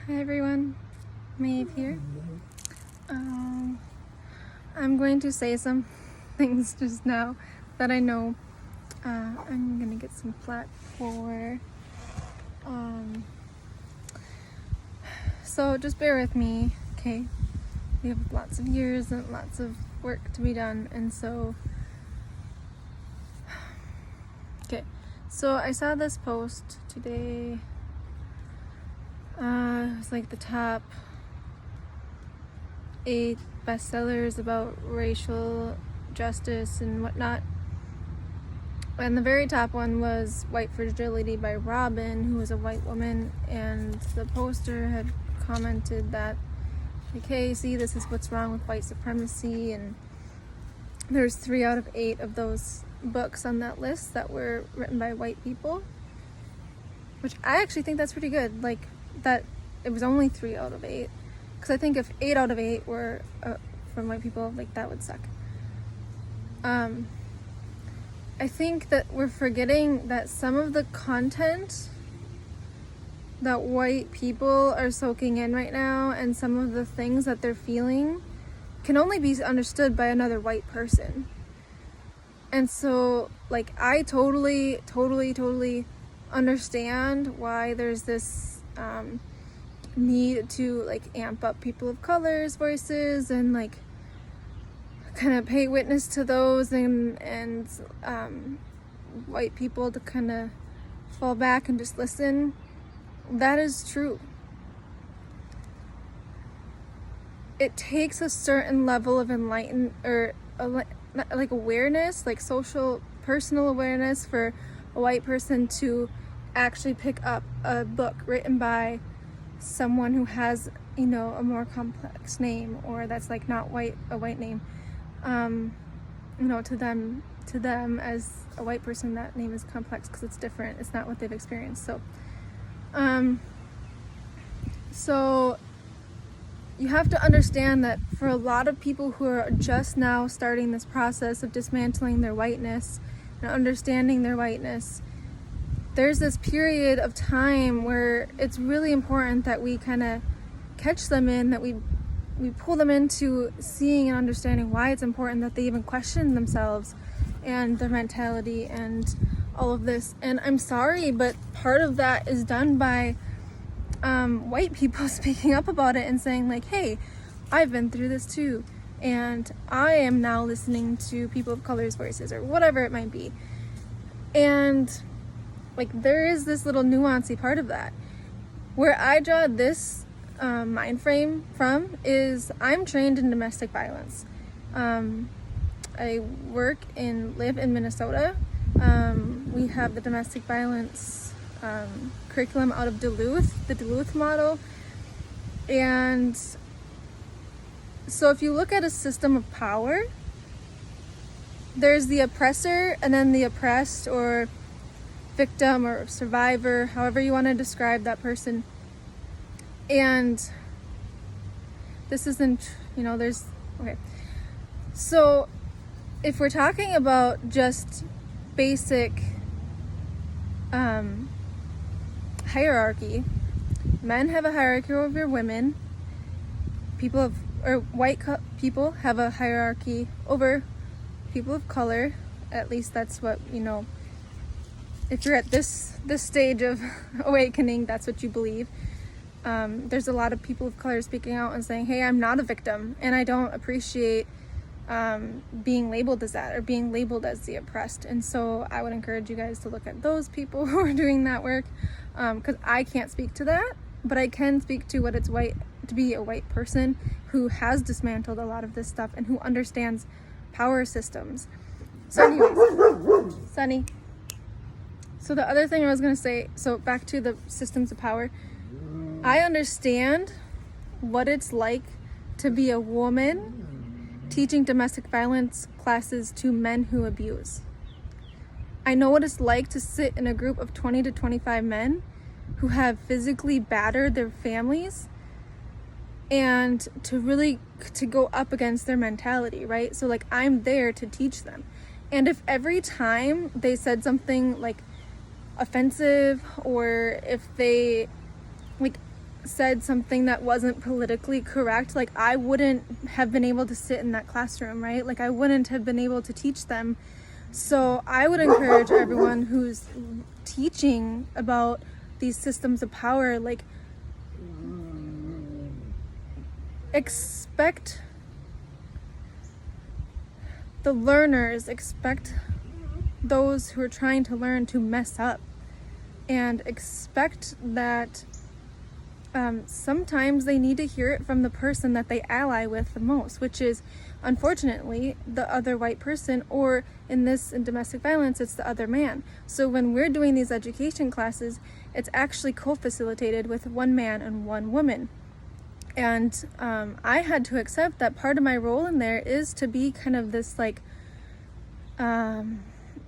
Hi everyone, Maeve here. I'm going to say some things just now that I know I'm gonna get some flack for. So just bear with me, okay? We have lots of years and lots of work to be done, and so okay. So I saw this post today. It was like the top 8 bestsellers about racial justice and whatnot. And the very top one was White Fragility by Robin, who was a white woman, and the poster had commented that, like, hey, see, this is what's wrong with white supremacy, and there's 3 out of 8 of those books on that list that were written by white people, which I actually think that's pretty good. Like, that it was only 3 out of 8, because I think if 8 out of 8 were from white people, like, that would suck. I think that we're forgetting that some of the content that white people are soaking in right now and some of the things that they're feeling can only be understood by another white person. And so, like, I totally understand why there's this need to, like, amp up people of color's voices and, like, kind of pay witness to those, and white people to kind of fall back and just listen. That is true. It takes a certain level of enlightenment or like awareness, like social personal awareness, for a white person to actually pick up a book written by someone who has, you know, a more complex name, or that's like not a white name. You know, to them as a white person, that name is complex because it's different. It's not what they've experienced. So you have to understand that for a lot of people who are just now starting this process of dismantling their whiteness and understanding their whiteness, there's this period of time where it's really important that we kind of catch them in, that we pull them into seeing and understanding why it's important that they even question themselves and their mentality and all of this. And I'm sorry, but part of that is done by white people speaking up about it and saying, like, hey, I've been through this too, and I am now listening to people of color's voices, or whatever it might be. And, like, there is this little nuancy part of that. Where I draw this mind frame from is I'm trained in domestic violence. I live in Minnesota. We have the domestic violence curriculum out of Duluth, the Duluth model. And so if you look at a system of power, there's the oppressor and then the oppressed, or victim or survivor, however you want to describe that person. And this isn't, okay. So if we're talking about just basic hierarchy, men have a hierarchy over women. White people have a hierarchy over people of color. At least that's what, if you're at this stage of awakening, that's what you believe. There's a lot of people of color speaking out and saying, hey, I'm not a victim, and I don't appreciate being labeled as that, or being labeled as the oppressed. And so I would encourage you guys to look at those people who are doing that work, because I can't speak to that, but I can speak to what it's to be a white person who has dismantled a lot of this stuff and who understands power systems. So anyways, Sunny. So the other thing I was going to say, so back to the systems of power, I understand what it's like to be a woman teaching domestic violence classes to men who abuse. I know what it's like to sit in a group of 20 to 25 men who have physically battered their families, and to go up against their mentality, right? So, like, I'm there to teach them. And if every time they said something, like, offensive, or if they, like, said something that wasn't politically correct, like I wouldn't have been able to sit in that classroom, right? Like I wouldn't have been able to teach them. So I would encourage everyone who's teaching about these systems of power, like expect the learners, expect those who are trying to learn to mess up, and expect that sometimes they need to hear it from the person that they ally with the most, which is unfortunately the other white person, or in domestic violence, it's the other man. So when we're doing these education classes, it's actually co-facilitated with one man and one woman. And I had to accept that part of my role in there is to be kind of this like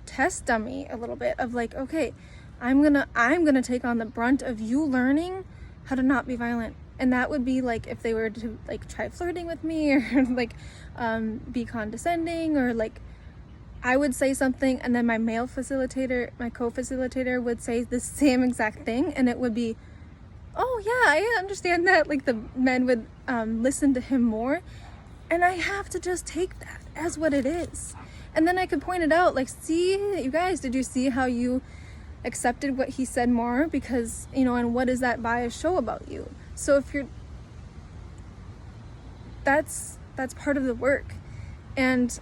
test dummy a little bit of like, okay, I'm gonna take on the brunt of you learning how to not be violent. And that would be like if they were to like try flirting with me, or like be condescending, or like I would say something and then my co-facilitator would say the same exact thing, and it would be, oh yeah, I understand that. Like the men would listen to him more, and I have to just take that as what it is. And then I could point it out, like, see, you guys, did you see how you accepted what he said more? Because, you know, and what does that bias show about you? So if you're, that's part of the work. And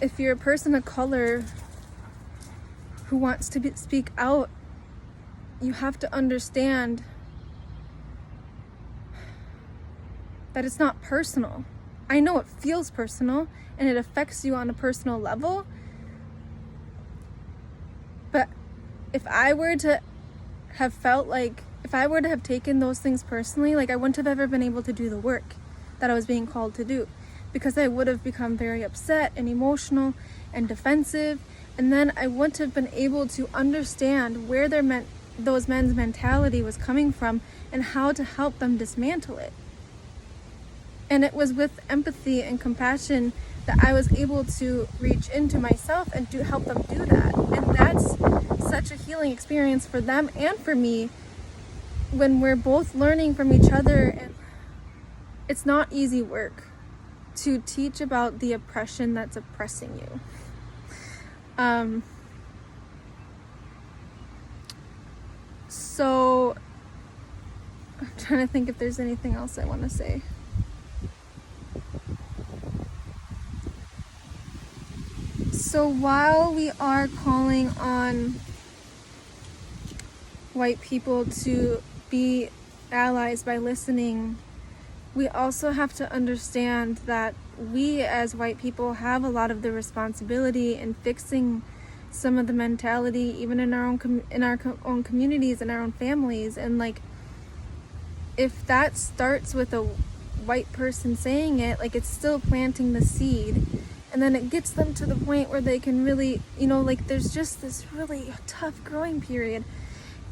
if you're a person of color who wants to speak out, you have to understand that it's not personal. I know it feels personal and it affects you on a personal level, but if I were to have taken those things personally, like I wouldn't have ever been able to do the work that I was being called to do, because I would have become very upset and emotional and defensive, and then I wouldn't have been able to understand where those men's mentality was coming from and how to help them dismantle it. And it was with empathy and compassion that I was able to reach into myself and to help them do that. And that's such a healing experience for them and for me, when we're both learning from each other. And it's not easy work to teach about the oppression that's oppressing you. So I'm trying to think if there's anything else I want to say. So while we are calling on white people to be allies by listening, we also have to understand that we as white people have a lot of the responsibility in fixing some of the mentality, even in our own communities and our own families. And like, if that starts with a white person saying it, like it's still planting the seed. And then it gets them to the point where they can really, you know, like there's just this really tough growing period.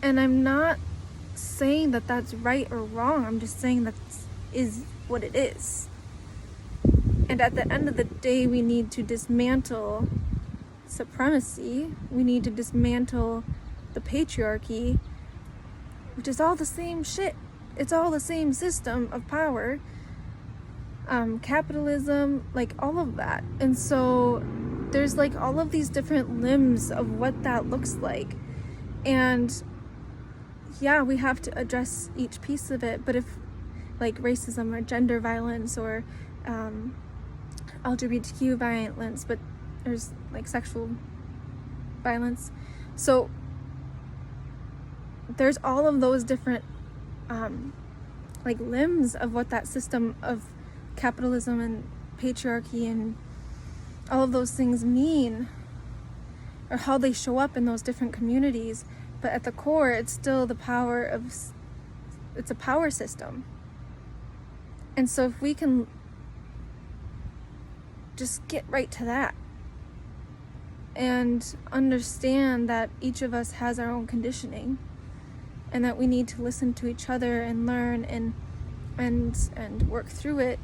And I'm not saying that that's right or wrong. I'm just saying that is what it is. And at the end of the day, we need to dismantle supremacy. We need to dismantle the patriarchy, which is all the same shit. It's all the same system of power. Capitalism, like all of that. And so there's like all of these different limbs of what that looks like. And yeah, we have to address each piece of it. But if like racism or gender violence or LGBTQ violence, but there's like sexual violence. So there's all of those different like limbs of what that system of capitalism and patriarchy and all of those things mean, or how they show up in those different communities. But at the core, it's still it's a power system. And so if we can just get right to that and understand that each of us has our own conditioning, and that we need to listen to each other and learn and work through it,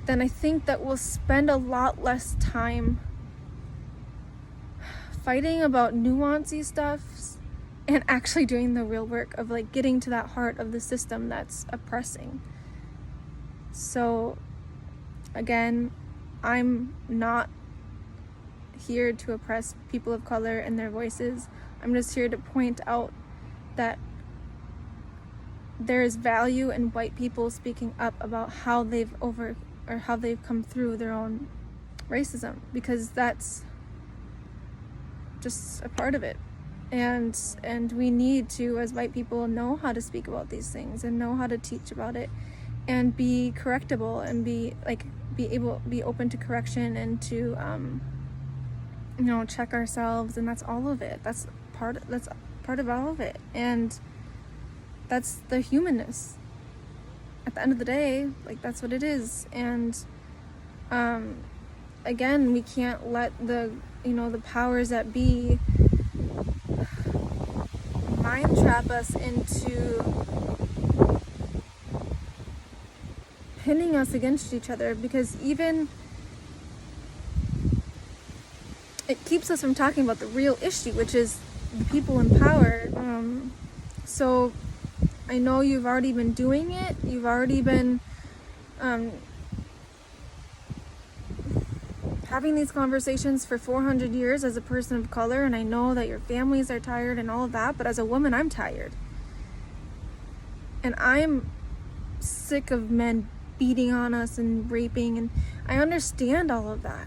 then I think that we'll spend a lot less time fighting about nuancy stuff and actually doing the real work of like getting to that heart of the system that's oppressing. So again, I'm not here to oppress people of color and their voices. I'm just here to point out that there is value in white people speaking up about how they've come through their own racism, because that's just a part of it. And we need to, as white people, know how to speak about these things and know how to teach about it and be correctable and be open to correction and to check ourselves. And that's all of it. That's part of all of it. And that's the humanness. At the end of the day, like, that's what it is. And again, we can't let the powers that be mind trap us into pinning us against each other, because even it keeps us from talking about the real issue, which is the people in power. So I know you've already been doing it. You've already been having these conversations for 400 years as a person of color, and I know that your families are tired and all of that, but as a woman, I'm tired. And I'm sick of men beating on us and raping, and I understand all of that.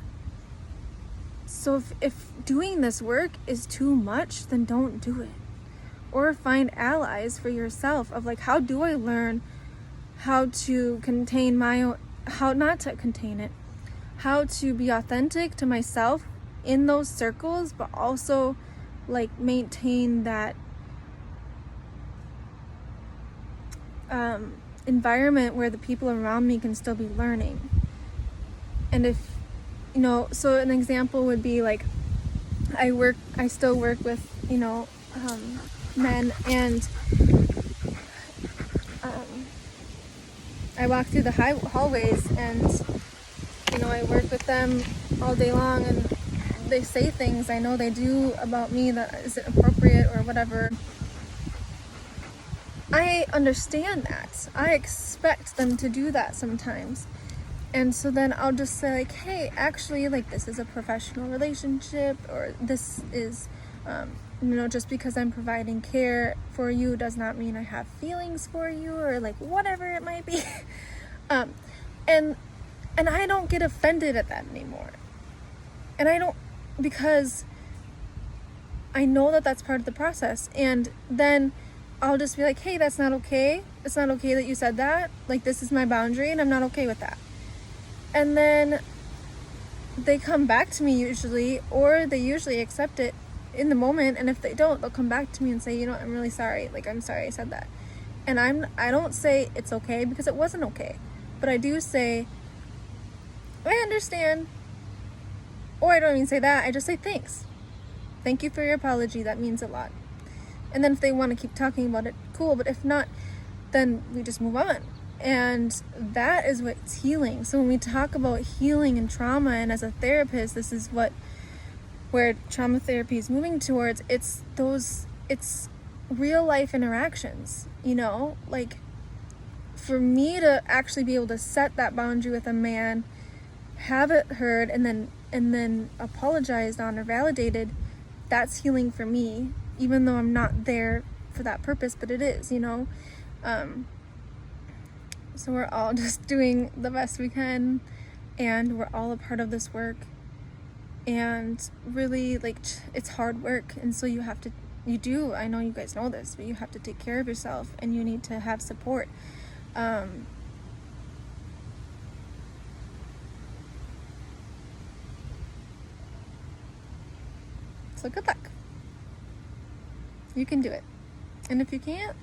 So if doing this work is too much, then don't do it. Or find allies for yourself of like, how do I learn how to contain my own, how not to contain it, how to be authentic to myself in those circles, but also like maintain that environment where the people around me can still be learning. And if so an example would be like, I still work with men, and I walk through the hallways, and I work with them all day long, and they say things I know they do about me that isn't appropriate or whatever. I understand that. I expect them to do that sometimes. And so then I'll just say like, hey, actually, like, this is a professional relationship, or this is, just because I'm providing care for you does not mean I have feelings for you, or like whatever it might be. And I don't get offended at that anymore. And I don't, because I know that that's part of the process. And then I'll just be like, hey, that's not okay. It's not okay that you said that. Like, this is my boundary, and I'm not okay with that. And then they come back to me usually, or they usually accept it in the moment. And if they don't, they'll come back to me and say, I'm really sorry. Like, I'm sorry I said that. And I don't say it's okay, because it wasn't okay. But I do say, I understand. Or I don't even say that. I just say thanks. Thank you for your apology. That means a lot. And then if they want to keep talking about it, cool. But if not, then we just move on. And that is what's healing. So when we talk about healing and trauma, and as a therapist, this is where trauma therapy is moving towards. It's real life interactions, like, for me to actually be able to set that boundary with a man, have it heard, and then apologized on or validated. That's healing for me, even though I'm not there for that purpose, but it is, So we're all just doing the best we can, and we're all a part of this work. And really, like, it's hard work, and so I know you guys know this, but you have to take care of yourself, and you need to have support. So good luck. You can do it. And if you can't,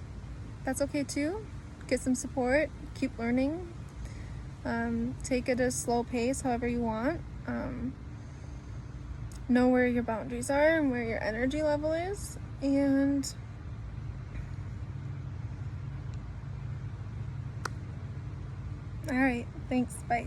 that's okay too. Get some support, keep learning, take it at a slow pace, however you want. Know where your boundaries are and where your energy level is. And all right, thanks, bye.